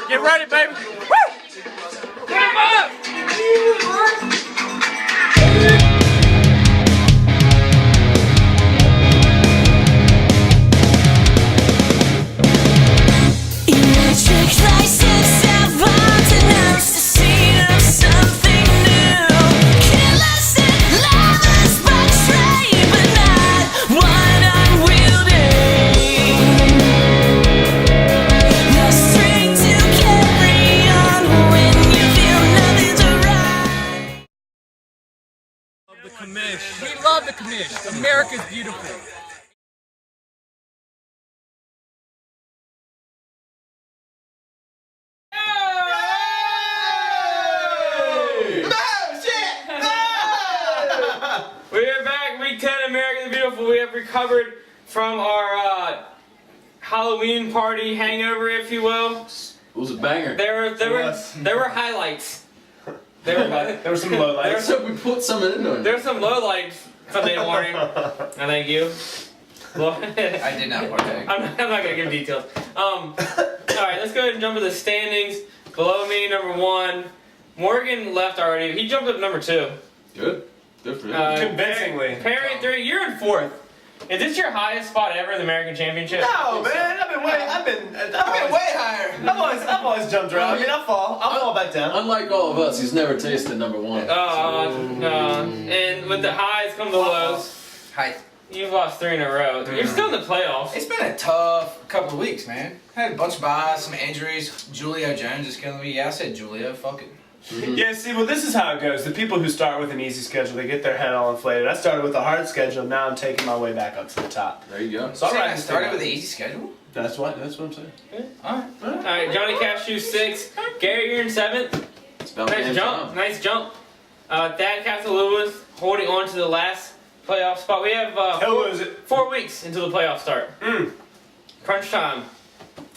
Get ready, baby. Woo! Get him up! Electric lights have announced the scene of something new. Killers and lovers betray, but not one unwielding. The strength to carry on when you feel nothing's right. The commish. We love the commish. America's beautiful. We are back, week 10, American the Beautiful. We have recovered from our Halloween party hangover, if you will. It was a banger. There were highlights. There were some low lights. So we put some in there. There were some lowlights Sunday morning. I thank you. Well, I did not partake. I'm not gonna give details. All right, let's go ahead and jump to the standings. Below me, number 1, Morgan left already. He jumped up to number 2. Good. Good for him. Convincingly. Perry at 3. You're in 4th. Is this your highest spot ever in the American Championship? No, man, I've been way higher. I've always jumped around. I mean, I'll fall back down. Unlike all of us, he's never tasted number 1. And with the highs come the lows. Hi. You've lost 3 in a row. You're still in the playoffs. It's been a tough couple of weeks, man. Had a bunch of buys, some injuries. Julio Jones is killing me. Yeah, I said Julio. Fuck it. Yeah, see, well, this is how it goes. The people who start with an easy schedule, they get their head all inflated. I started with a hard schedule. Now I'm taking my way back up to the top. There you go. So I I'm started with an easy schedule. That's what I'm saying. Alright. Alright, Johnny Cashew 6. Gary, you're in 7th. It's about Nice damn jump. time. Nice jump. Thad Castle Lewis holding on to the last playoff spot. We have He'll lose it. 4 weeks until the playoff start. Crunch time.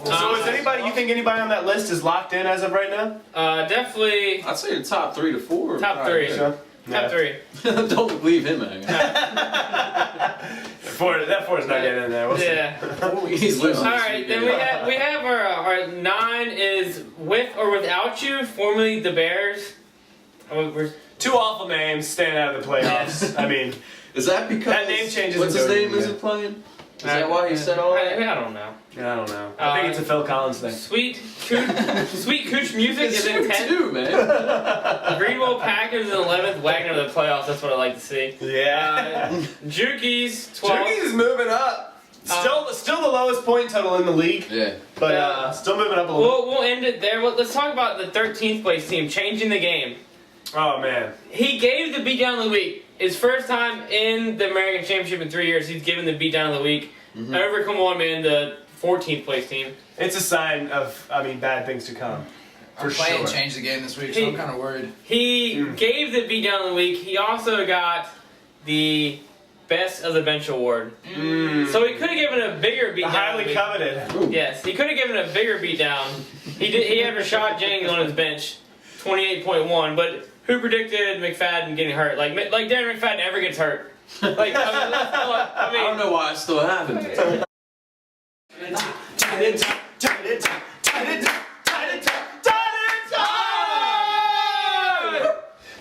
So is anybody? You think anybody on that list is locked in as of right now? Definitely I'd say the top 3 to 4. top 3. So, Top 3. Don't leave him hanging. That four is not getting in there. We'll see. Yeah. He's losing. All right, then we have our 9 is with or without you, formerly the Bears. We're 2 awful names staying out of the playoffs. I mean, Is that because That name change what's his isn't name doing it isn't playing? Is that why he said all I that? don't know. I don't know. I think it's a Phil Collins thing. Sweet Cooch Music It's is in you 10th. too, man. Greenville Packers in 11th. Wagner to the playoffs. That's what I like to see. Yeah. Jukies 12th. Jerky's is moving up. Still the lowest point total in the league, Yeah. but still moving up a little. We'll end it there. Let's talk about the 13th place team changing the game. Oh man. He gave the beatdown of the week. His first time in the American Championship in 3 years. He's given the beatdown of the week. Over, come on, man, the 14th place team. It's a sign of, bad things to come. Our For plan sure. changed again this week, so I'm kind of worried. He gave the beatdown of the week. He also got the Best of the Bench award. So he could have given a bigger The beatdown. highly coveted. Yes, he could have given a bigger beatdown. He had Rashad Jennings on his bench, 28.1. But who predicted McFadden getting hurt? Like Darren McFadden never gets hurt. I don't know why it still happened.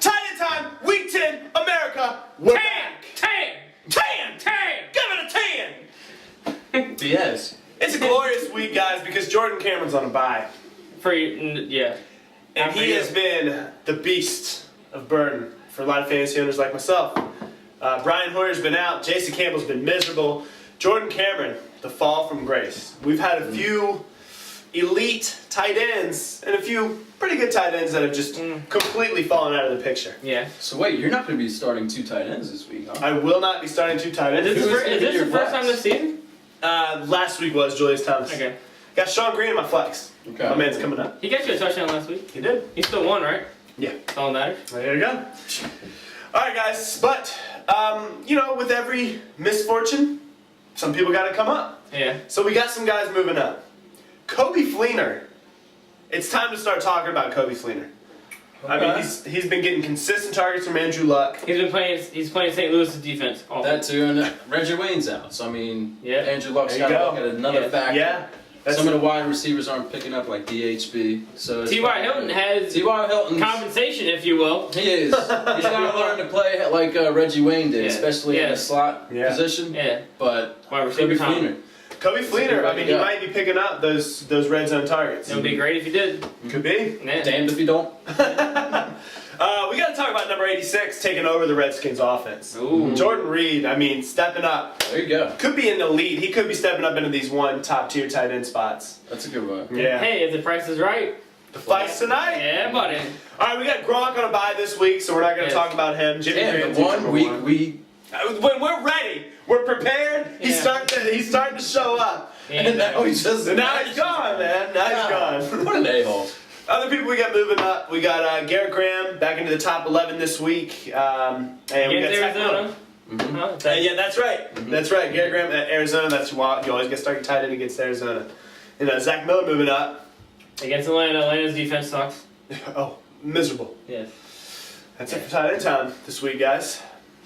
Titan time, week 10, America. We're back. Tan. Give it a 10. Yes. It's a glorious week, guys, because Jordan Cameron's on a bye. For you, yeah. And he has been the beast of burden for a lot of fantasy owners like myself. Brian Hoyer's been out. Jason Campbell's been miserable. Jordan Cameron, the fall from grace. We've had a few elite tight ends and a few pretty good tight ends that have just completely fallen out of the picture. Yeah. So wait, you're not going to be starting 2 tight ends this week, huh? I will not be starting 2 tight ends. Is Who is this your the first flex? time this season? Last week was Julius Thomas. Okay. Got Sean Green in my flex. Okay. My man's coming up. He got you a touchdown last week. He did. He still won, right? Yeah. That's all that matters. There you go. All right, guys. But, with every misfortune, some people got to come up. Yeah. So we got some guys moving up. Kobe Fleener. It's time to start talking about Kobe Fleener. I mean, he's been getting consistent targets from Andrew Luck. He's playing St. Louis' defense. Oh. That too, and Reggie Wayne's out. So I mean, Yeah. Andrew Luck's There got you to go. look at another Yeah. factor. Yeah. Some of the wide receivers aren't picking up like DHB. So T.Y. Hilton has T.Y. Hilton. compensation, if you will. He is. He's got to learn to play like Reggie Wayne did, Yeah. especially in the slot Yeah. position. Yeah. But Wide receiver Kobe time. Fleener. Kobe Fleener, I mean, he Yeah. might be picking up those red zone targets. It would be great if you did. Could be. Yeah. Damned if you don't. We got to talk about number 86 taking over the Redskins offense. Ooh. Jordan Reed, I mean, stepping up. There you go. Could be in the lead. He could be stepping up into these top tier tight end spots. That's a good one. Yeah. Hey, if the price is right. The fight's tonight. Yeah, buddy. All right, we got Gronk on a bye this week, so we're not going to Yes. talk about him. Jimmy Damn, Graham's the number one week one. we. When we're ready, we're prepared. He's Yeah. starting to show up. Yeah. Now he's just. And now he's gone, man. Now he's gone. What an a-hole. Other people we got moving up. We got Garrett Graham back into the top 11 this week. And we Against got Zach Arizona. Miller. Huh? Yeah, that's right. That's right. Garrett Graham at Arizona. That's why you always get started tight end against Arizona. And Zach Miller moving up. Against Atlanta. Atlanta's defense sucks. Oh, miserable. Yes. That's it for tight end time this week, guys.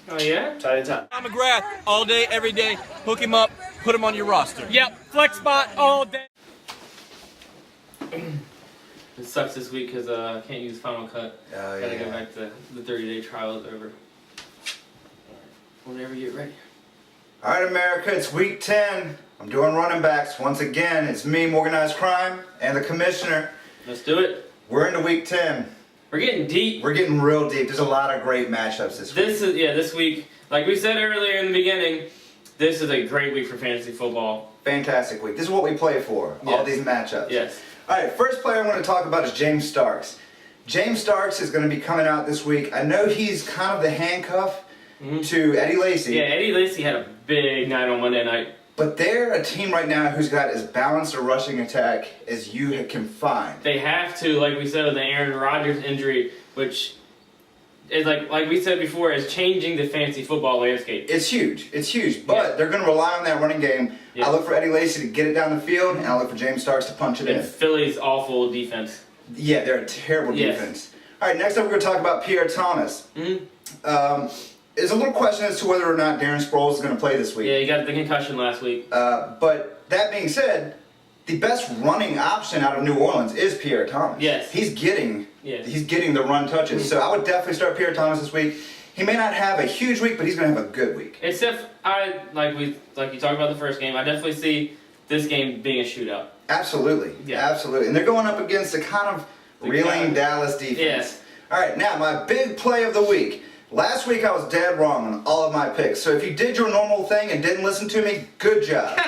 Oh, yeah? Tight end time. Tom McGrath all day, every day. Hook him up, put him on your roster. Yep. Flex spot all day. It sucks this week because I can't use Final Cut. Oh, Gotta go back to the 30-day trial is over. Whenever you get ready. All right, America, it's week 10. I'm doing running backs. Once again, it's me, Organized Crime, and the commissioner. Let's do it. We're into week 10. We're getting deep. We're getting real deep. There's a lot of great matchups this week. This week, like we said earlier in the beginning, this is a great week for fantasy football. Fantastic week. This is what we play for, all Yes. these matchups. Yes. All right, first player I want to talk about is James Starks. James Starks is going to be coming out this week. I know he's kind of the handcuff to Eddie Lacy. Yeah, Eddie Lacy had a big night on Monday night. But they're a team right now who's got as balanced a rushing attack as you can find. They have to, like we said with the Aaron Rodgers injury, which is like we said before, is changing the fantasy football landscape. It's huge. It's huge. But they're going to rely on that running game. Yeah. I look for Eddie Lacy to get it down the field, and I look for James Starks to punch it And in. Philly's awful defense. Yeah, they're a terrible Yes. defense. All right, next up we're going to talk about Pierre Thomas. There's a little question as to whether or not Darren Sproles is going to play this week. Yeah, he got the concussion last week. But that being said, the best running option out of New Orleans is Pierre Thomas. Yes. He's getting the run touches. So I would definitely start Pierre Thomas this week. He may not have a huge week, but he's going to have a good week. Except like you talked about the first game, I definitely see this game being a shootout. Absolutely. Yeah. Absolutely. And they're going up against a kind of reeling Dallas defense. Yes. All right, now my big play of the week. Last week I was dead wrong on all of my picks. So if you did your normal thing and didn't listen to me, good job.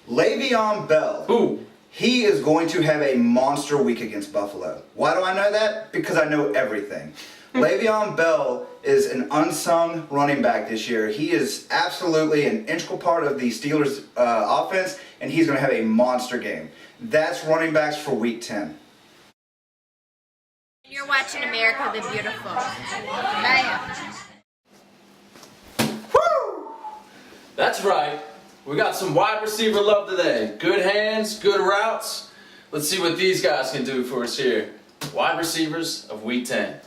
Le'Veon Bell. Ooh. He is going to have a monster week against Buffalo. Why do I know that? Because I know everything. Le'Veon Bell is an unsung running back this year. He is absolutely an integral part of the Steelers' offense, and he's going to have a monster game. That's running backs for week 10. You're watching America the Beautiful. Bam. That's right. We got some wide receiver love today. Good hands, good routes. Let's see what these guys can do for us here. Wide receivers of week 10.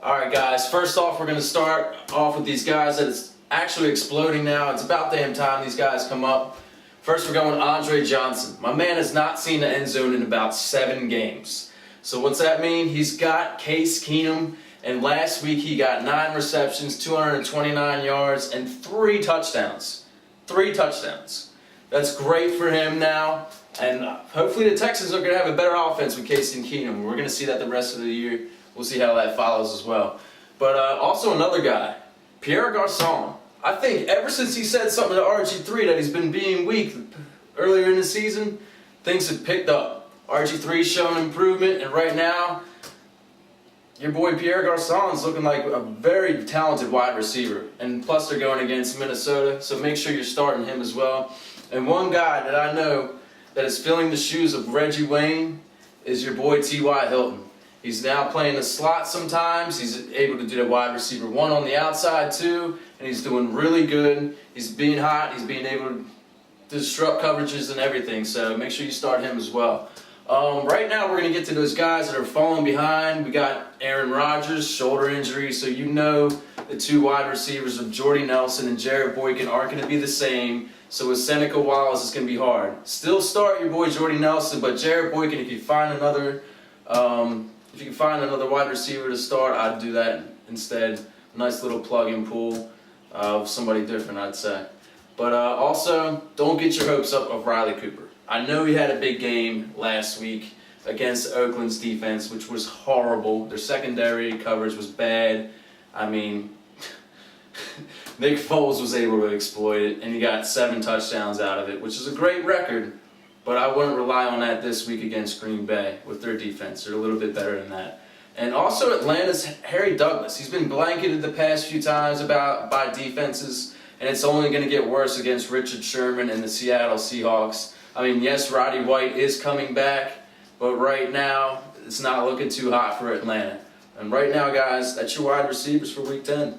All right, guys. First off, we're going to start off with these guys that is actually exploding now. It's about damn time these guys come up. First, we're going Andre Johnson. My man has not seen the end zone in about 7 games. So what's that mean? He's got Case Keenum, and last week he got 9 receptions, 229 yards, and 3 touchdowns. 3 touchdowns. That's great for him now, and hopefully the Texans are going to have a better offense with Case and Keenum. We're going to see that the rest of the year. We'll see how that follows as well. But also another guy, Pierre Garçon. I think ever since he said something to RG3 that he's been being weak earlier in the season, things have picked up. RG3's showing improvement, and right now, your boy Pierre Garçon is looking like a very talented wide receiver. And plus they're going against Minnesota, so make sure you're starting him as well. And one guy that I know that is filling the shoes of Reggie Wayne is your boy T.Y. Hilton. He's now playing the slot sometimes. He's able to do the wide receiver 1 on the outside too, and he's doing really good. He's being hot. He's being able to disrupt coverages and everything, so make sure you start him as well. Right now we're going to get to those guys that are falling behind. We got Aaron Rodgers, shoulder injury, so you know the two wide receivers of Jordy Nelson and Jarrett Boykin aren't going to be the same. So with Seneca Wallace, it's going to be hard. Still start your boy Jordy Nelson, but Jarrett Boykin, if you can find another wide receiver to start, I'd do that instead. Nice little plug-and pull of somebody different, I'd say. But also, don't get your hopes up of Riley Cooper. I know he had a big game last week against Oakland's defense, which was horrible. Their secondary coverage was bad. I mean, Nick Foles was able to exploit it, and he got 7 touchdowns out of it, which is a great record. But I wouldn't rely on that this week against Green Bay with their defense. They're a little bit better than that. And also Atlanta's Harry Douglas. He's been blanketed the past few times by defenses, and it's only going to get worse against Richard Sherman and the Seattle Seahawks. I mean, yes, Roddy White is coming back, but right now it's not looking too hot for Atlanta. And right now, guys, that's your wide receivers for Week 10.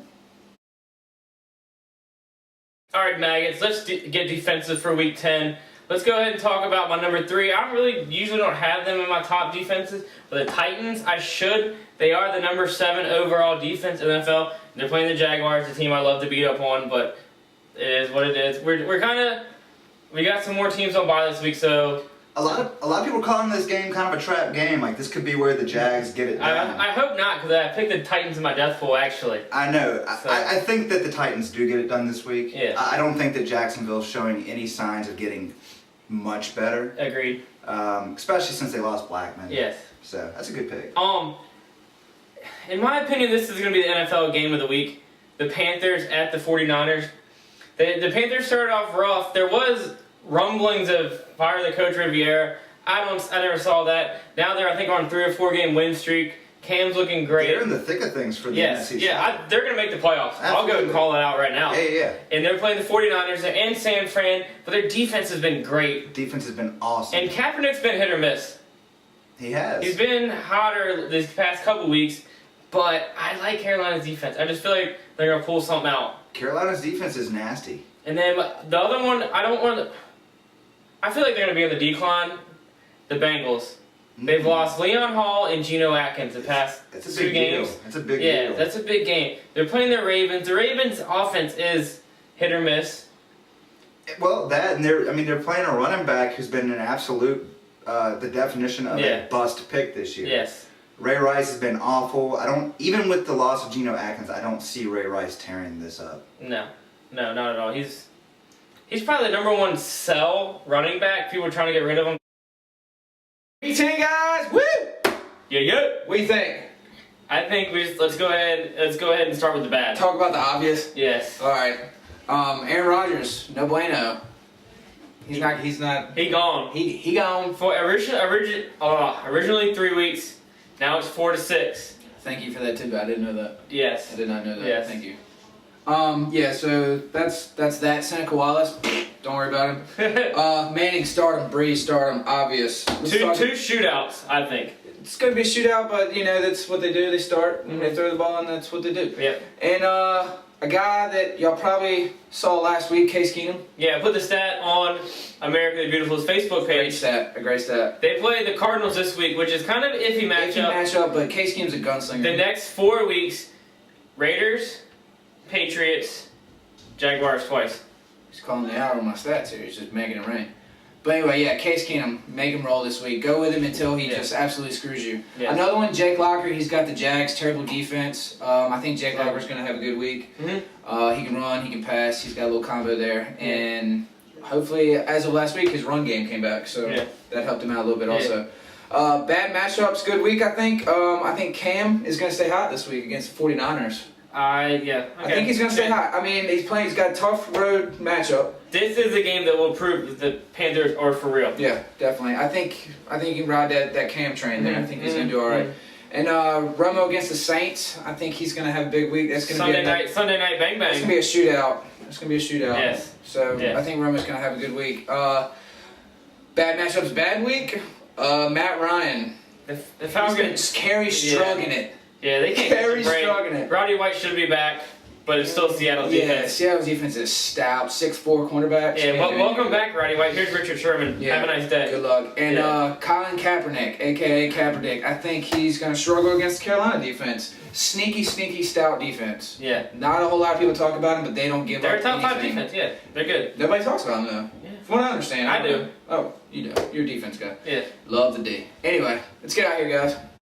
All right, Maggots, let's get defensive for Week 10. Let's go ahead and talk about my number 3. I usually don't have them in my top defenses, but the Titans, I should. They are the number 7 overall defense in the NFL. They're playing the Jaguars, the team I love to beat up on, but it is what it is. We got some more teams on bye this week, so A lot of people calling this game kind of a trap game. Like, this could be where the Jags get it done. I hope not, because I picked the Titans in my death pool, actually. I know. So. I think that the Titans do get it done this week. Yeah. I don't think that Jacksonville's showing any signs of getting much better. Agreed. Especially since they lost Blackman. Yes. So, that's a good pick. In my opinion, this is going to be the NFL game of the week. The Panthers at the 49ers. The Panthers started off rough. There was rumblings of fire the coach Riviera. I never saw that. Now they're, I think, on a 3 or 4 game win streak. Cam's looking great. They're in the thick of things for the NFC South. They're going to make the playoffs. Absolutely. I'll go and call it out right now. Yeah. And they're playing the 49ers and San Fran, but their defense has been great. Defense has been awesome. And Kaepernick's been hit or miss. He has. He's been hotter these past couple weeks, but I like Carolina's defense. I just feel like they're going to pull something out. Carolina's defense is nasty. And then the other one, I feel like they're going to be on the decline. The Bengals. They've lost Leon Hall and Geno Atkins the past 2 games. It's a big deal. Yeah, that's a big game. They're playing the Ravens. The Ravens' offense is hit or miss. Well, they're playing a running back who's been an absolute, the definition of a bust pick this year. Yes. Ray Rice has been awful. Even with the loss of Geno Atkins, I don't see Ray Rice tearing this up. No, not at all. He's probably the number 1 sell running back. People are trying to get rid of him. Week 10, guys. Woo! Yeah. What do you think? I think let's go ahead and start with the bad. Talk about the obvious. Yes. All right. Aaron Rodgers, no bueno. He's not. He gone. He gone. For originally 3 weeks. Now it's 4 to 6. Thank you for that too. I didn't know that. Yes. I did not know that. Yes. Thank you. Yeah. So that's that. Seneca Wallace. Don't worry about him. Manning start him. Breeze start him. Obvious. Two shootouts, I think. It's going to be a shootout, but that's what they do. They start and they throw the ball, and that's what they do. Yep. And a guy that y'all probably saw last week, Case Keenum. Yeah, I put the stat on America the Beautiful's Facebook page. A great stat. They play the Cardinals this week, which is kind of an iffy matchup. But Case Keenum's a gunslinger. The next 4 weeks, Raiders, Patriots, Jaguars twice. He's calling me out on my stats here. He's just making it rain. But anyway, yeah, Case Keenum, make him roll this week. Go with him until he just absolutely screws you. Yeah. Another one, Jake Locker. He's got the Jags, terrible defense. I think Jake Locker's going to have a good week. Mm-hmm. He can run, he can pass. He's got a little combo there. And hopefully, as of last week, his run game came back. So that helped him out a little bit also. Bad matchups, good week, I think. I think Cam is going to stay hot this week against the 49ers. I think he's going to stay hot. I mean, he's got a tough road matchup. This is a game that will prove that the Panthers are for real. Yeah, definitely. I think you can ride that Cam train there. I think he's going to do all right. And Romo against the Saints, I think he's going to have a big week. That's going to be Sunday night bang bang. It's going to be a shootout. Yes. So I think Romo's going to have a good week. Bad matchups, bad week. Matt Ryan. The Falcons. Carry struggling it. Yeah, they can't. Carry struggling it. Roddy White should be back, but it's still Seattle's Yeah, defense. Seattle's defense is stout, 6'4" cornerback. Yeah, welcome back, Roddy White. Here's Richard Sherman. Yeah, Have a nice day. Good luck. And Colin Kaepernick, a.k.a. Kaepernick, I think he's going to struggle against the Carolina defense. Sneaky, stout defense. Yeah. Not a whole lot of people talk about him, but they don't give They're up a top 5 anything. defense, yeah. They're good. Nobody talks about them, though. Yeah. From what I understand. I do. Oh, you do. You're a defense guy. Yeah. Love the D. Anyway, let's get out of here, guys.